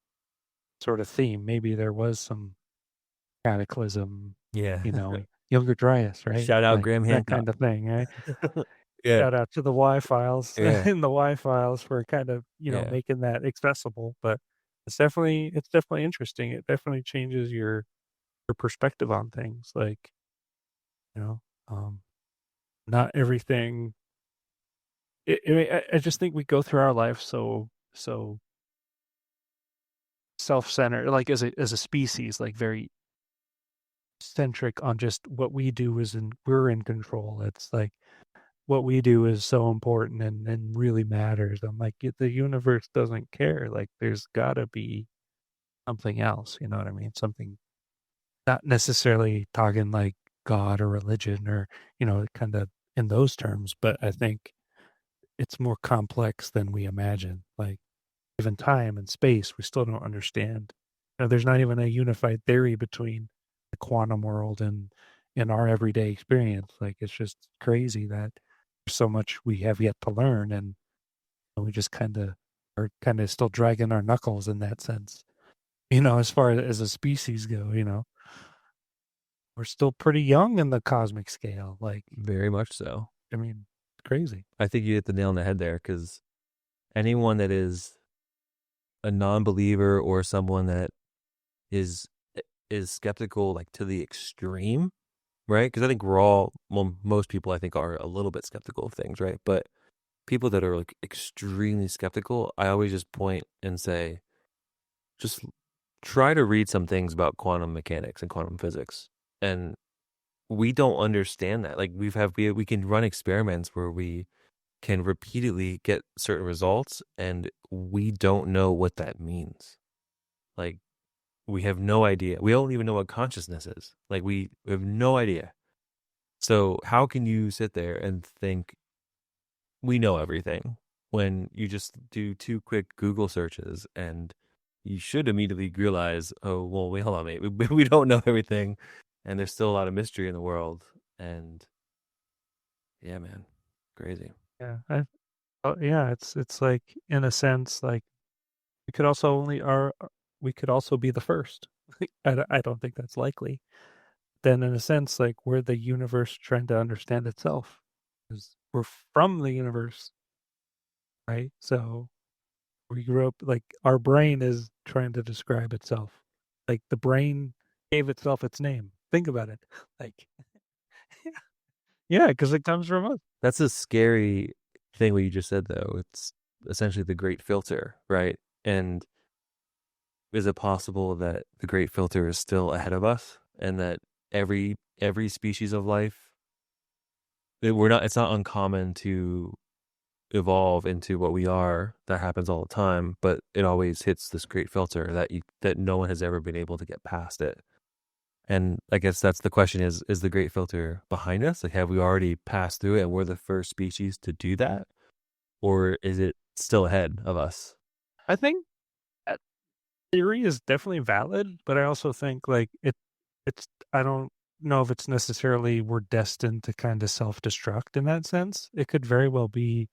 sort of theme. Maybe there was some cataclysm, Yeah. younger Dryas, right? Shout out Like Graham that Hancock. kind of thing, right? Yeah. Shout out to the Y files Yeah. in the Y files for kind of Yeah. making that accessible. But it's definitely interesting. It definitely changes your perspective on things. Like you know, um, not everything. I just think we go through our life so self-centered, like as a species, like very centric on just what we do we're in control. It's like what we do is so important and really matters. I'm like, the universe doesn't care. Like there's gotta be something else, you know what I mean? Something not necessarily talking like God or religion or, kind of in those terms, but I think it's more complex than we imagine. Like given time and space, we still don't understand. There's not even a unified theory between the quantum world and our everyday experience. Like it's just crazy that there's so much we have yet to learn, and we just kind of still dragging our knuckles in that sense. As far as a species go, we're still pretty young in the cosmic scale. Like, Very much so. I mean, it's crazy. I think you hit the nail on the head there, because anyone that is a non-believer or someone that is is skeptical, like to the extreme, right? Because I think most people I think are a little bit skeptical of things, right? But people that are like extremely skeptical, I always just point and say, just try to read some things about quantum mechanics and quantum physics. And we don't understand that. Like we can run experiments where we can repeatedly get certain results, and we don't know what that means. Like we have no idea. We don't even know what consciousness is. Like we have no idea. So how can you sit there and think we know everything when you just do two quick Google searches, and you should immediately realize, oh, well, wait, hold on, mate. We don't know everything, and there's still a lot of mystery in the world. And yeah, man, crazy. Yeah. Yeah. It's like, in a sense, like we could also we could also be the first. I don't think that's likely. Then, in a sense, like we're the universe trying to understand itself, because we're from the universe, right? So we grew up, like our brain is trying to describe itself. Like the brain gave itself its name. Think about it. Like, yeah, because it comes from us. That's a scary thing what you just said, though. It's essentially the great filter, right? And is it possible that the great filter is still ahead of us, and that every species of life, it's not uncommon to evolve into what we are. That happens all the time, but it always hits this great filter that no one has ever been able to get past it. And I guess that's the question: is the great filter behind us? Like, have we already passed through it and we're the first species to do that? Or is it still ahead of us? I think that theory is definitely valid, but I also think like it's I don't know if it's necessarily we're destined to kind of self-destruct in that sense. It could very well be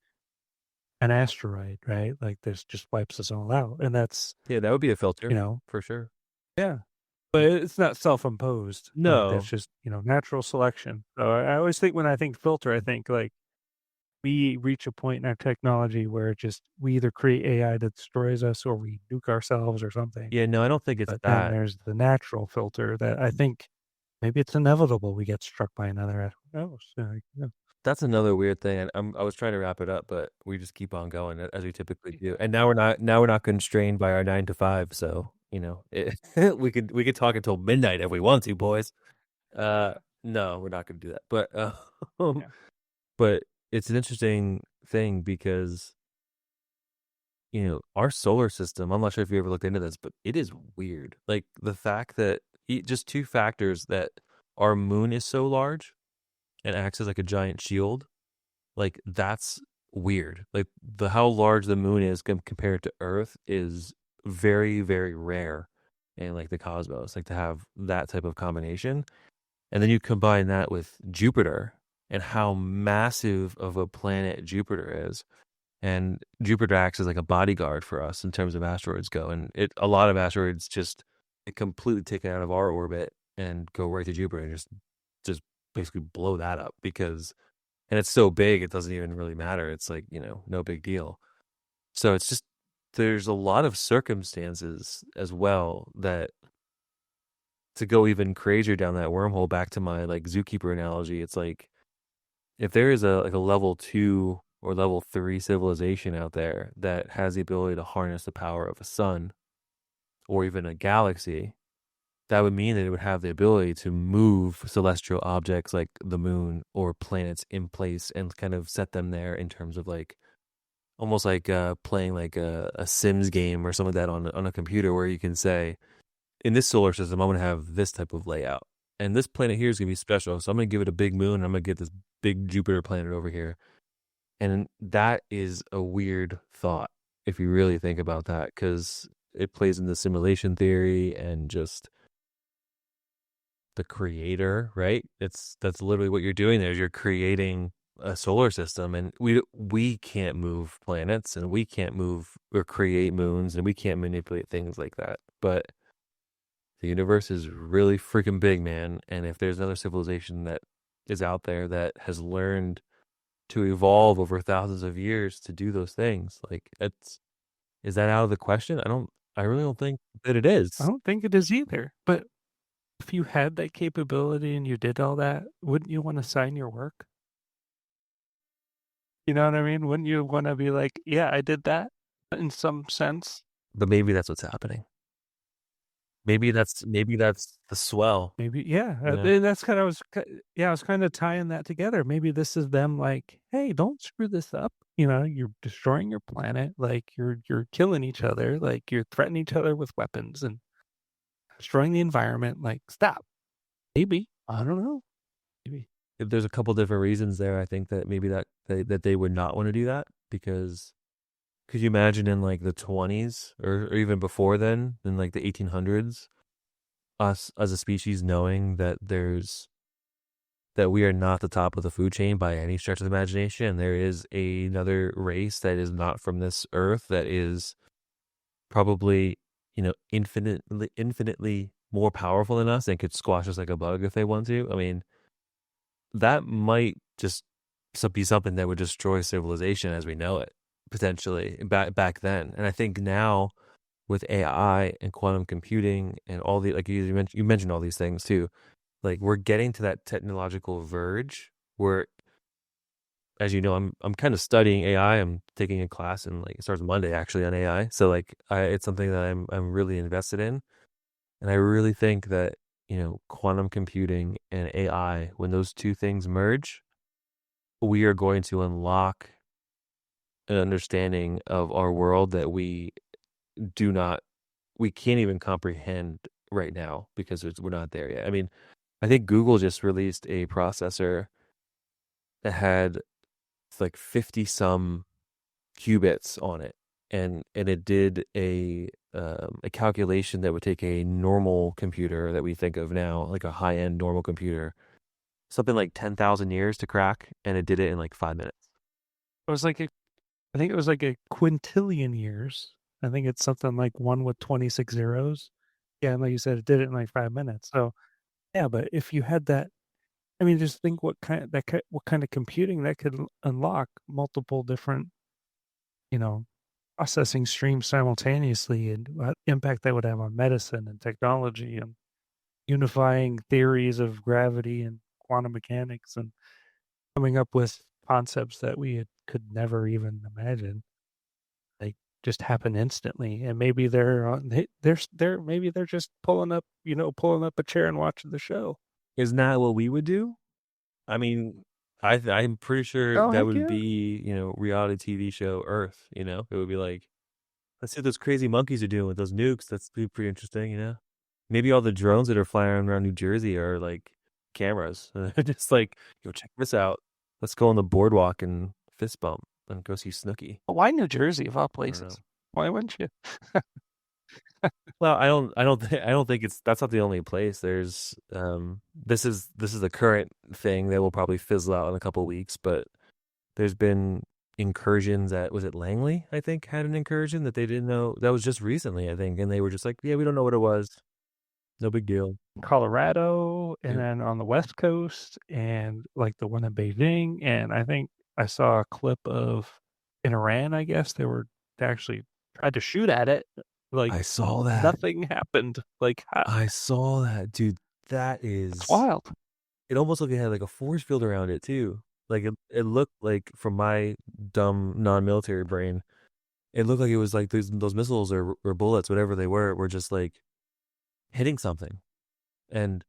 an asteroid, right? Like this just wipes us all out. And that's, Yeah, that would be a you filter know, for sure. yeah. But it's not self-imposed. Like that's No. just, natural selection. So I always think when I think filter, I think like we reach a point in our technology where we either create AI that destroys us or we nuke ourselves or something. Yeah, no, I don't think it's But then that. there's the natural filter that I think maybe it's inevitable we get struck by another. Oh, so, yeah. That's another weird thing. And I was trying to wrap it up, but we just keep on going as we typically do. And now we're not constrained by our 9 to 5. So, we could talk until midnight if we want to, boys. No, we're not going to do that. Yeah. But it's an interesting thing because, our solar system, I'm not sure if you ever looked into this, but it is weird. Like the fact that just two factors that our moon is so large and acts as like a giant shield, like that's weird. Like how large the moon is compared to Earth is very, very rare in like the cosmos, like to have that type of combination. And then you combine that with Jupiter and how massive of a planet Jupiter is. And Jupiter acts as like a bodyguard for us in terms of asteroids go. And a lot of asteroids just it completely take it out of our orbit and go right to Jupiter and just basically blow that up and it's so big it doesn't even really matter. It's like, no big deal. So it's just there's a lot of circumstances as well that to go even crazier down that wormhole back to my like zookeeper analogy, it's like if there is a level 2 or level 3 civilization out there that has the ability to harness the power of a sun or even a galaxy, that would mean that it would have the ability to move celestial objects like the moon or planets in place and kind of set them there in terms of like almost like playing like a Sims game or something like that on a computer where you can say, in this solar system, I'm going to have this type of layout. And this planet here is going to be special. So I'm going to give it a big moon. And I'm going to get this big Jupiter planet over here. And that is a weird thought if you really think about that, because it plays into simulation theory and just the creator, right? That's literally what you're doing there. Is you're creating a solar system, and we can't move planets, and we can't move or create moons, and we can't manipulate things like that. But the universe is really freaking big, man. And if there's another civilization that is out there that has learned to evolve over thousands of years to do those things, like is that out of the question? I really don't think that it is. I don't think it is either. But if you had that capability and you did all that, wouldn't you want to sign your work? You know what I mean? Wouldn't you want to be like, yeah, I did that in some sense? But maybe that's what's happening. Maybe that's the swell. Maybe, yeah. Yeah. And that's kind of I was kind of tying that together. Maybe this is them like, hey, don't screw this up. You're destroying your planet. Like you're killing each other. Like you're threatening each other with weapons and destroying the environment. Like stop. Maybe I don't know. Maybe If there's a couple different reasons there, I think that maybe that they would not want to do that because could you imagine in like the 20s or even before then, in like the 1800s, us as a species knowing that we are not the top of the food chain by any stretch of the imagination. And there is another race that is not from this earth that is probably, infinitely more powerful than us and could squash us like a bug if they want to. I mean, that might just be something that would destroy civilization as we know it potentially back then. And I think now with AI and quantum computing and all the like you mentioned all these things too, like we're getting to that technological verge where, as you know, I'm kind of studying AI. I'm taking a class and like it starts Monday actually on AI. So like it's something that I'm really invested in, and I really think that quantum computing and AI, when those two things merge, we are going to unlock an understanding of our world that we can't even comprehend right now because we're not there yet. I mean, I think Google just released a processor that had like 50 some qubits on it, and it did a calculation that would take a normal computer that we think of now, like a high end normal computer, something like 10,000 years to crack, and it did it in like 5 minutes. it was like I think it was like a quintillion years. I think it's something like one with 26 zeros. Yeah, and like you said, it did it in like 5 minutes. So yeah, but if you had that, I mean, just think what kind of computing that could unlock multiple different, processing streams simultaneously, and what impact that would have on medicine and technology and unifying theories of gravity and quantum mechanics and coming up with concepts that could never even imagine. They just happen instantly, and maybe maybe they're just pulling up a chair and watching the show. Isn't that what we would do? I mean, I'm pretty sure Oh, that heck would yeah. be, reality TV show Earth, It would be like, let's see what those crazy monkeys are doing with those nukes. That's pretty interesting. Maybe all the drones that are flying around New Jersey are like cameras. Just like, yo, check this out. Let's go on the boardwalk and fist bump and go see Snooki. Why New Jersey of all I don't know. places? Why wouldn't you? Well, I don't think that's not the only place. There's this is a current thing that will probably fizzle out in a couple of weeks, but there's been incursions was it Langley, I think, had an incursion that they didn't know. That was just recently, I think, and they were just like, yeah, we don't know what it was. No big deal. Colorado, and Yep. then on the West Coast, and like the one in Beijing. And I think I saw a clip of in Iran, I guess they actually tried to shoot at it. Like, I saw that. nothing happened. Like, I saw that, dude. That is it's wild. It almost looked like it had like a force field around it too. Like it looked like, from my dumb non-military brain, it looked like it was like those missiles or bullets, whatever they were just like hitting something. And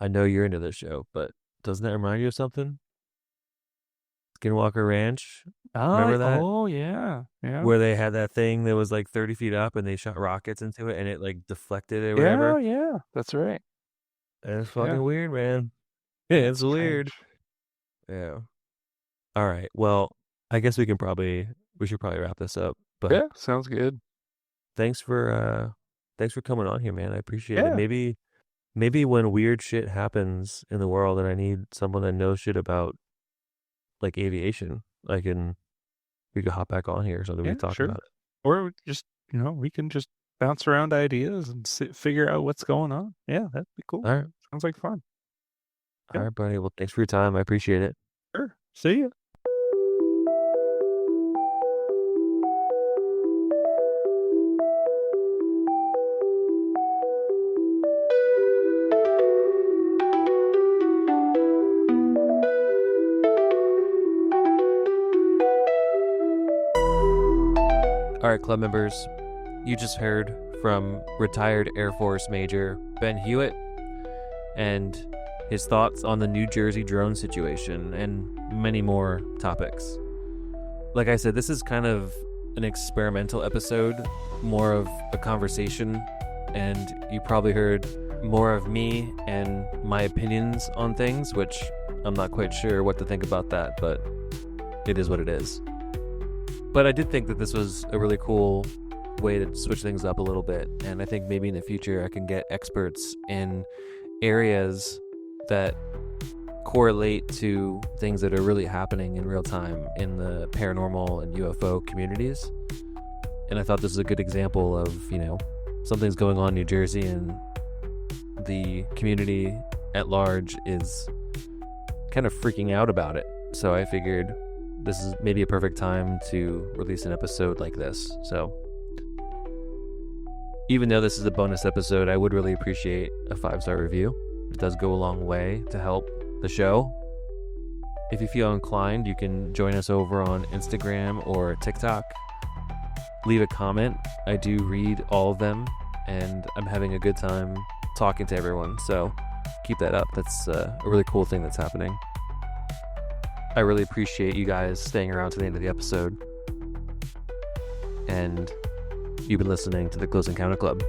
I know you're into this show, but doesn't that remind you of something? Skinwalker Ranch. Remember that? Oh, yeah. Yeah. Where they had that thing that was like 30 feet up and they shot rockets into it and it like deflected or Yeah, whatever. yeah. That's right. And it's fucking Yeah. weird, man. Yeah, it's weird. Strange. Yeah. All right. Well, I guess we should probably wrap this up. But Yeah, sounds good. thanks for coming on here, man. I appreciate it. Yeah. Maybe when weird shit happens in the world and I need someone that knows shit about like aviation, we could hop back on here so that we Yeah, can talk sure. about it. Or just, we can just bounce around ideas and figure out what's going on. Yeah, that'd be cool. All right. Sounds like fun. All right, buddy. Well, thanks for your time. I appreciate it. Sure. See ya. All right, club members, you just heard from retired Air Force Major Ben Hewitt and his thoughts on the New Jersey drone situation and many more topics. Like I said, this is kind of an experimental episode, more of a conversation, and you probably heard more of me and my opinions on things, which I'm not quite sure what to think about that, but it is what it is. But I did think that this was a really cool way to switch things up a little bit, and I think maybe in the future I can get experts in areas that correlate to things that are really happening in real time in the paranormal and UFO communities. And I thought this was a good example of, something's going on in New Jersey and the community at large is kind of freaking out about it. So I figured this is maybe a perfect time to release an episode like this. So even though this is a bonus episode, I would really appreciate a 5-star review. It does go a long way to help the show. If you feel inclined, you can join us over on Instagram or TikTok. Leave a comment. I do read all of them, and I'm having a good time talking to everyone. So keep that up. That's a really cool thing that's happening. I really appreciate you guys staying around to the end of the episode. And you've been listening to the Close Encounter Club.